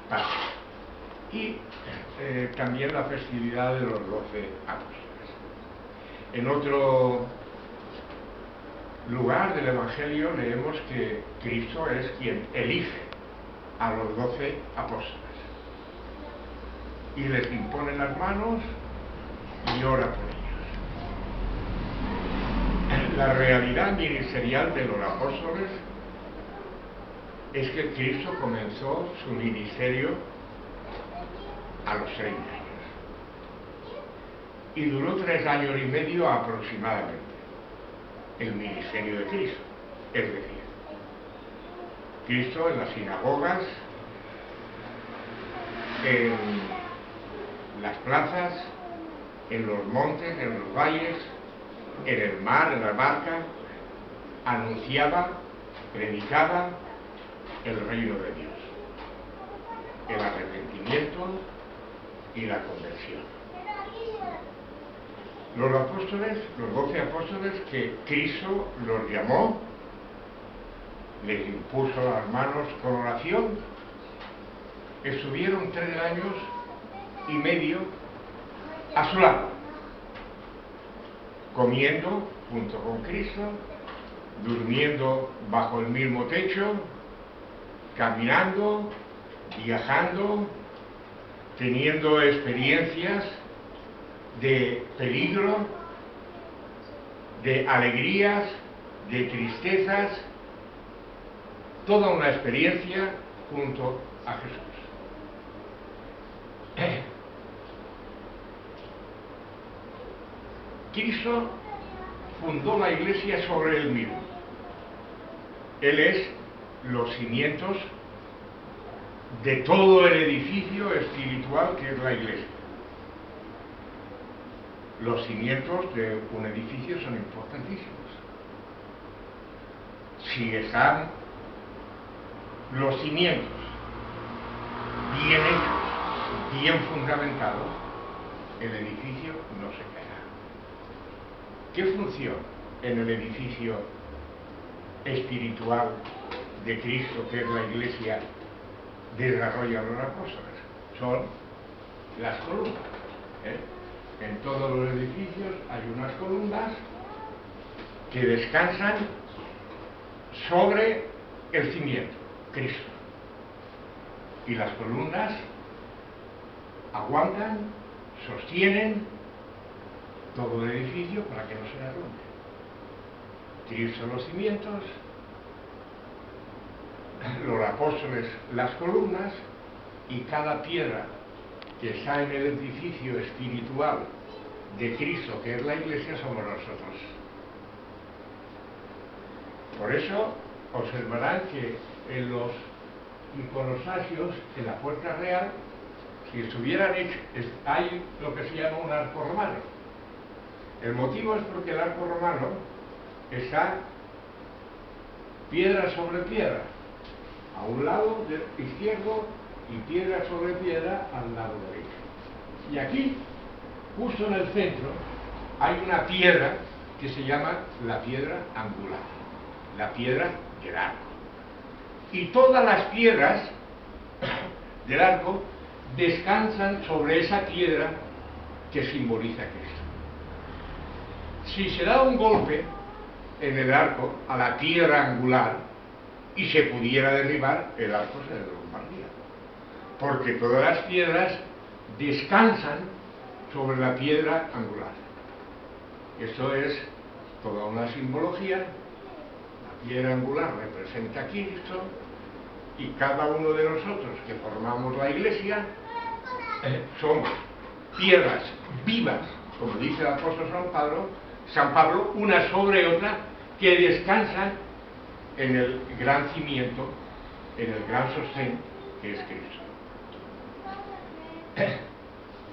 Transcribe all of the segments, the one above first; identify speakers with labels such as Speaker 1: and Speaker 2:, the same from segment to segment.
Speaker 1: Pascua. Y también la festividad de los 12 apóstoles. En otro lugar del Evangelio leemos que Cristo es quien elige a los 12 apóstoles y les impone las manos y ora por ellos. La realidad ministerial de los apóstoles es que Cristo comenzó su ministerio a los 30 años y duró 3 años y medio aproximadamente el ministerio de Cristo. Es decir, Cristo en las sinagogas, en las plazas, en los montes, en los valles, en el mar, en la barca, anunciaba, predicaba el reino de Dios, el arrepentimiento y la conversión. Los apóstoles, los 12 apóstoles que Cristo los llamó, les impuso las manos con oración, estuvieron 3 años y medio a su lado, comiendo junto con Cristo, durmiendo bajo el mismo techo, caminando, viajando, teniendo experiencias de peligro, de alegrías, de tristezas, toda una experiencia junto a Jesús. Cristo fundó la Iglesia sobre él mismo. Él es los cimientos de todo el edificio espiritual que es la Iglesia. Los cimientos de un edificio son importantísimos. Si están los cimientos bien hechos, bien fundamentados, el edificio no se caerá. ¿Qué función en el edificio espiritual de Cristo, que es la Iglesia, desarrollan los apóstoles? Son las columnas. En todos los edificios hay unas columnas que descansan sobre el cimiento, Cristo. Y las columnas aguantan, sostienen todo el edificio para que no se derrumbe. Cristo los cimientos, los apóstoles las columnas, y cada piedra que está en el edificio espiritual de Cristo, que es la Iglesia, somos nosotros. Por eso observarán que en los iconostasios, en la puerta real, si estuvieran hechos, hay lo que se llama un arco romano. El motivo es porque el arco romano está piedra sobre piedra, a un lado izquierdo, y piedra sobre piedra al lado derecho. Y aquí, justo en el centro, hay una piedra que se llama la piedra angular, la piedra del arco. Y todas las piedras del arco descansan sobre esa piedra que simboliza a Cristo. Si se da un golpe en el arco a la piedra angular y se pudiera derribar, el arco se derrumbaría, porque todas las piedras descansan sobre la piedra angular. Esto es toda una simbología. La piedra angular representa a Cristo, y cada uno de nosotros que formamos la Iglesia somos piedras vivas, como dice el apóstol San Pablo, una sobre otra, que descansan en el gran cimiento, en el gran sostén que es Cristo.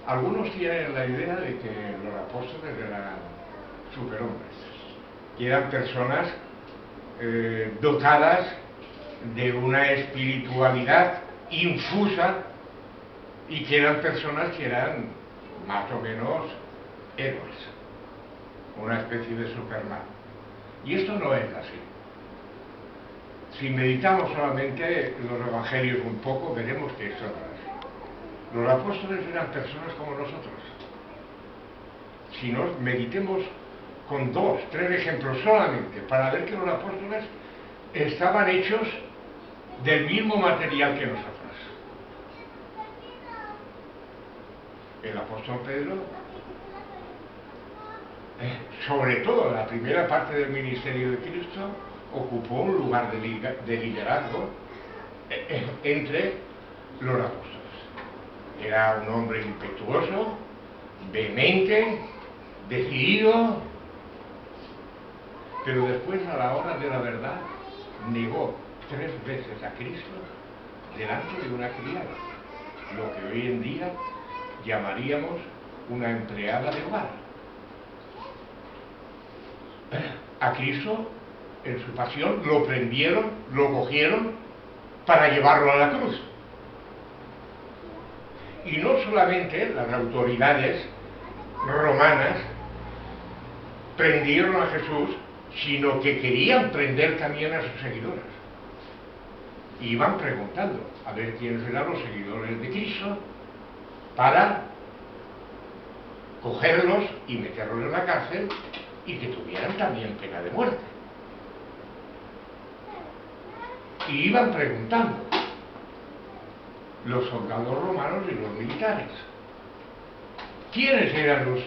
Speaker 1: Algunos tienen la idea de que los apóstoles eran superhombres, que eran personas dotadas de una espiritualidad infusa, y que eran personas que eran más o menos héroes, una especie de Superman. Y esto no es así. Si meditamos solamente los evangelios un poco, veremos que eso no es así. Los apóstoles eran personas como nosotros. Si nos meditemos con 2, 3 ejemplos solamente para ver que los apóstoles estaban hechos del mismo material que nosotros. El apóstol Pedro, sobre todo en la primera parte del ministerio de Cristo, ocupó un lugar de liderazgo entre los apóstoles. Era un hombre impetuoso, vehemente, decidido, pero después, a la hora de la verdad, negó 3 veces a Cristo delante de una criada, lo que hoy en día llamaríamos una empleada de hogar. A Cristo, en su pasión, lo prendieron, lo cogieron para llevarlo a la cruz. Y no solamente las autoridades romanas prendieron a Jesús, sino que querían prender también a sus seguidores. Y iban preguntando a ver quiénes eran los seguidores de Cristo para cogerlos y meterlos en la cárcel y que tuvieran también pena de muerte. Y iban preguntando los soldados romanos y los militares quiénes eran los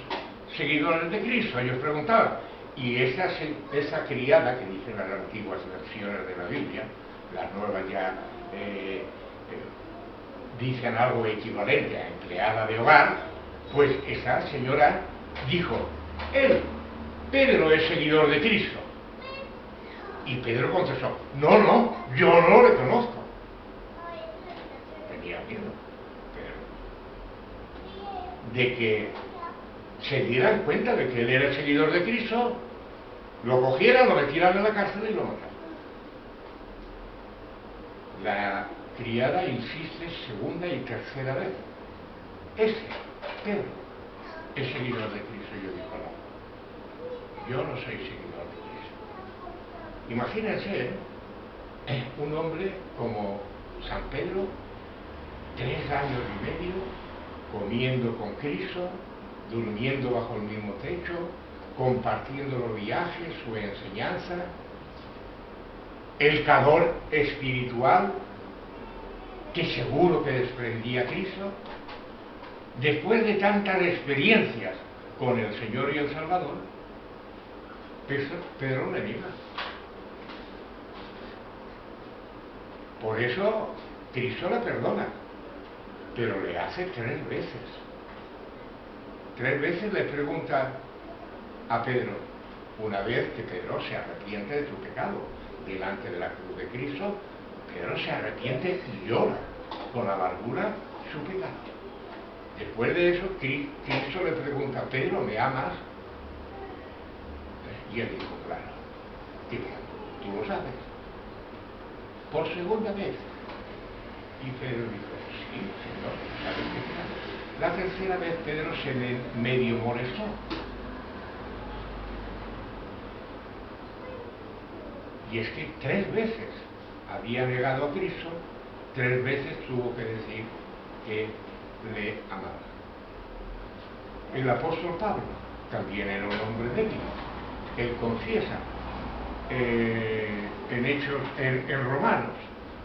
Speaker 1: seguidores de Cristo. Ellos preguntaban, y esa criada que dicen las antiguas versiones de la Biblia, las nuevas ya dicen algo equivalente a empleada de hogar, pues esa señora dijo, Pedro es seguidor de Cristo. Y Pedro contestó, no, yo no le conozco. Tenía miedo, Pedro, de que se dieran cuenta de que él era el seguidor de Cristo, lo cogieran, lo metieran en la cárcel y lo mataran. La criada insiste segunda y tercera vez. Pedro, es seguidor de Cristo. Yo digo, no, yo no soy seguidor de Cristo. Imagínense, un hombre como San Pedro, 3 años y medio, comiendo con Cristo, durmiendo bajo el mismo techo, compartiendo los viajes, su enseñanza, el calor espiritual que seguro que desprendía a Cristo. Después de tantas experiencias con el Señor y el Salvador, Pedro le niega. Por eso Cristo le perdona, pero le hace 3 veces. 3 veces le pregunta a Pedro, una vez que Pedro se arrepiente de su pecado delante de la cruz de Cristo, Pedro se arrepiente y llora con amargura su pecado. Después de eso, Cristo le pregunta, Pedro, ¿me amas? Y él dijo, claro, tú lo sabes. Por segunda vez. Y Pedro dijo, sí, Señor, sabes que te amo. La tercera vez Pedro se medio molestó. Y es que 3 veces había negado a Cristo, 3 veces tuvo que decir que le amaba. El apóstol Pablo también era un hombre débil. Él confiesa en Romanos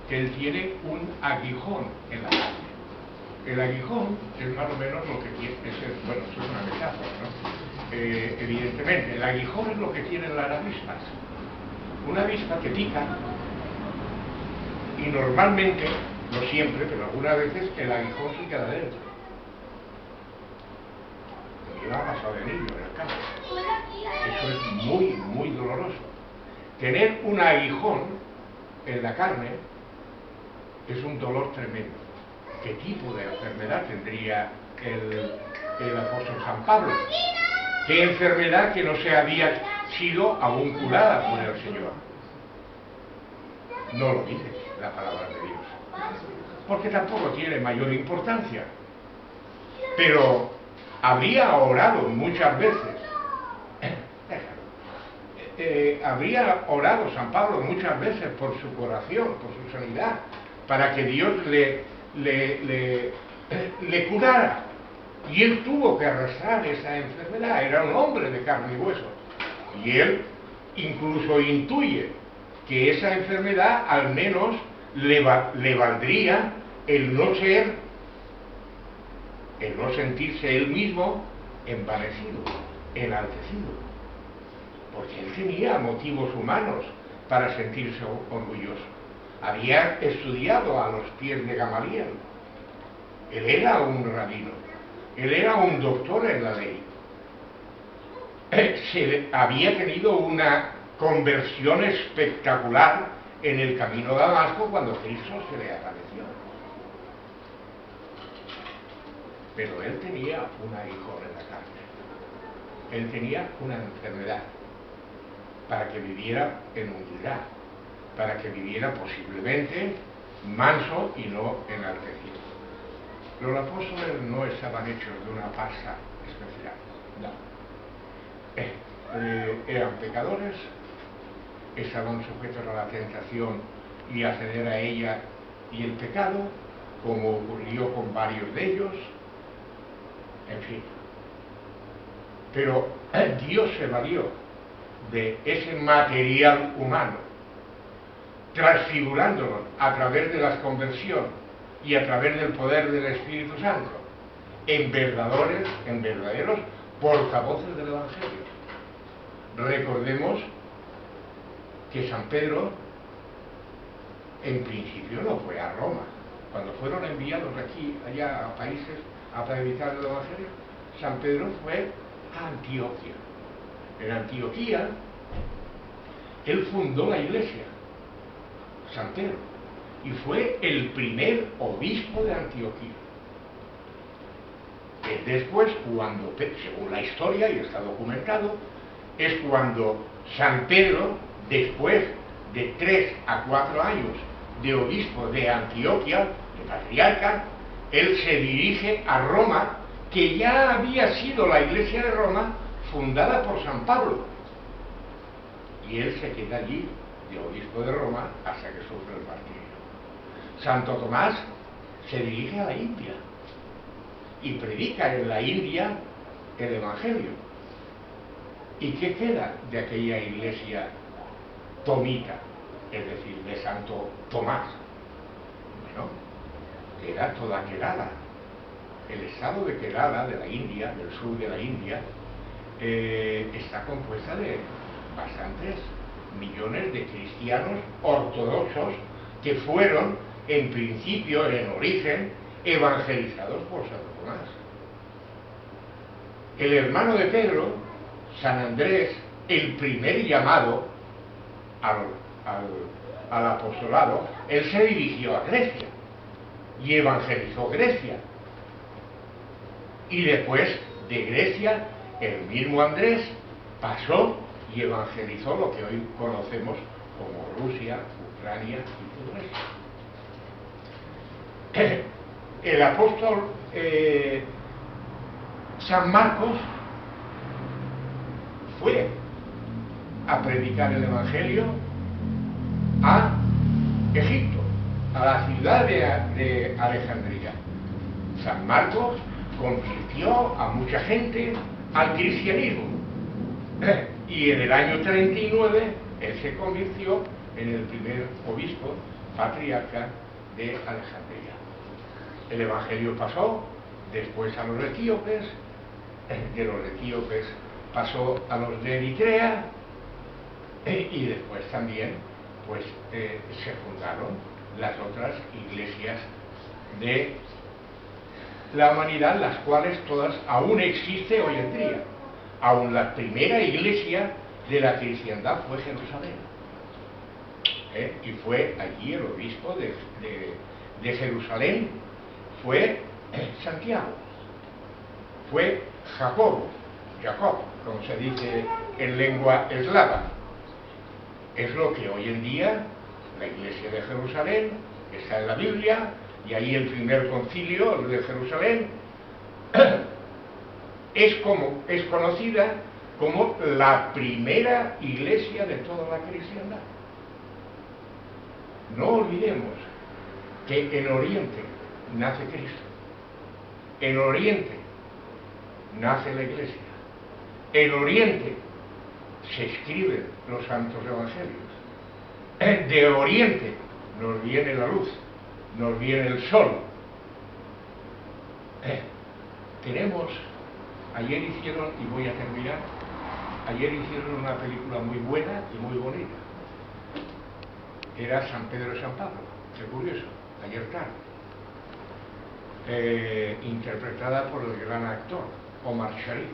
Speaker 1: que él tiene un aguijón en la carne. El aguijón es más o menos lo que tiene, bueno, eso es una metáfora, ¿no? Evidentemente, el aguijón es lo que tienen las avispas. Una avispa que pica y normalmente, no siempre, pero algunas veces el aguijón se queda dentro. A mí me ha pasado de niño en el campo. Eso es muy, muy doloroso. Tener un aguijón en la carne es un dolor tremendo. ¿Qué tipo de enfermedad tendría el apóstol San Pablo? ¿Qué enfermedad que no se había sido aún curada por el Señor? No lo dice la palabra de Dios, porque tampoco tiene mayor importancia. Pero habría orado muchas veces. habría orado San Pablo muchas veces por su curación, por su sanidad, para que Dios le curara. Y él tuvo que arrastrar esa enfermedad, era un hombre de carne y hueso. Y él incluso intuye que esa enfermedad al menos le valdría el no sentirse él mismo envanecido, enaltecido. Porque él tenía motivos humanos para sentirse orgulloso. Había estudiado a los pies de Gamaliel. Él era un rabino. Él era un doctor en la ley. Había tenido una conversión espectacular en el camino de Damasco cuando Cristo se le apareció. Pero él tenía un aguijón en la carne. Él tenía una enfermedad para que viviera en humildad, para que viviera posiblemente manso y no enaltecido. Los apóstoles no estaban hechos de una pasta especial, no. Eran pecadores, estaban sujetos a la tentación y a ceder a ella y el pecado, como ocurrió con varios de ellos, en fin. Pero Dios se valió de ese material humano, transfigurándolo a través de la conversión y a través del poder del Espíritu Santo en verdaderos portavoces del Evangelio. Recordemos que San Pedro en principio no fue a Roma. Cuando fueron enviados allá a países a predicar el Evangelio, San Pedro fue a Antioquía. En Antioquía él fundó la iglesia, San Pedro, y fue el primer obispo de Antioquía. Después, cuando, según la historia, y está documentado, es cuando San Pedro, después de 3 a 4 años de obispo de Antioquía, de patriarca, él se dirige a Roma, que ya había sido la iglesia de Roma fundada por San Pablo. Y él se queda allí de obispo de Roma hasta que sufre el martirio. Santo Tomás se dirige a la India y predica en la India el Evangelio. ¿Y qué queda de aquella iglesia tomita, es decir, de Santo Tomás? Bueno, queda toda Kerala. El estado de Kerala, de la India, del sur de la India, está compuesta de bastantes millones de cristianos ortodoxos que fueron, en principio, en origen, evangelizados por Santo Tomás. El hermano de Pedro, San Andrés, el primer llamado al apostolado, él se dirigió a Grecia y evangelizó Grecia. Y después de Grecia, el mismo Andrés pasó y evangelizó lo que hoy conocemos como Rusia, Ucrania y todo eso. El apóstol San Marcos fue a predicar el Evangelio a Egipto, a la ciudad de Alejandría. San Marcos convirtió a mucha gente al cristianismo y en el año 39 él se convirtió en el primer obispo patriarca de Alejandría. El Evangelio pasó después a los etíopes, de los etíopes pasó a los de Eritrea y después también pues se fundaron las otras iglesias de la humanidad, las cuales todas aún existen hoy en día. Aún la primera iglesia de la cristiandad fue Jerusalén. Y fue allí el obispo de Jerusalén, fue Santiago, fue Jacob, como se dice en lengua eslava. Es lo que hoy en día la iglesia de Jerusalén está en la Biblia, y ahí el primer concilio de Jerusalén es conocida como la primera iglesia de toda la cristiandad. No olvidemos que en Oriente nace Cristo, en Oriente nace la iglesia, en Oriente se escriben los santos evangelios, de Oriente nos viene la luz, nos viene el sol. Ayer hicieron, y voy a terminar, ayer hicieron una película muy buena y muy bonita. Era San Pedro y San Pablo, qué curioso, ayer tarde. Interpretada por el gran actor Omar Sharif.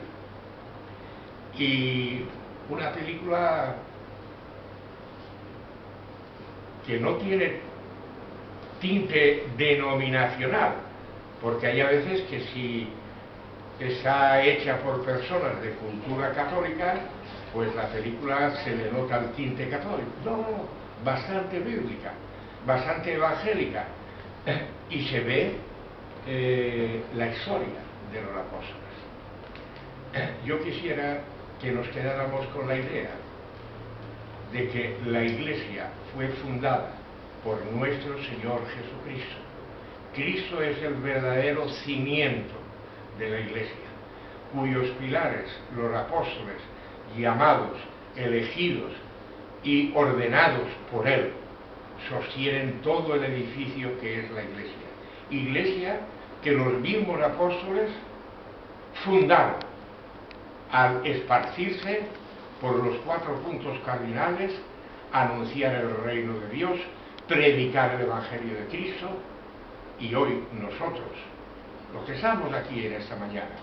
Speaker 1: Y una película que no tiene tinte denominacional, porque hay a veces que si está hecha por personas de cultura católica, pues la película se le nota el tinte católico. No, bastante bíblica, bastante evangélica, y se ve la historia de los apóstoles. Yo quisiera que nos quedáramos con la idea de que la Iglesia fue fundada por nuestro Señor Jesucristo. Cristo es el verdadero cimiento de la Iglesia, cuyos pilares los apóstoles, llamados, elegidos y ordenados por Él, sostienen todo el edificio que es la Iglesia. Iglesia que los mismos apóstoles fundaron al esparcirse por los 4 puntos cardinales, anunciar el reino de Dios, predicar el Evangelio de Cristo. Y hoy nosotros, los que estamos aquí en esta mañana,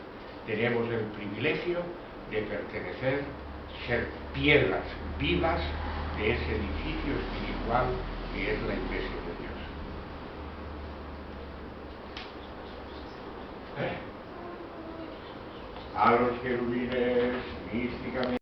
Speaker 1: tenemos el privilegio de pertenecer, ser piedras vivas de ese edificio espiritual que es la Iglesia de Dios. A los querubines místicamente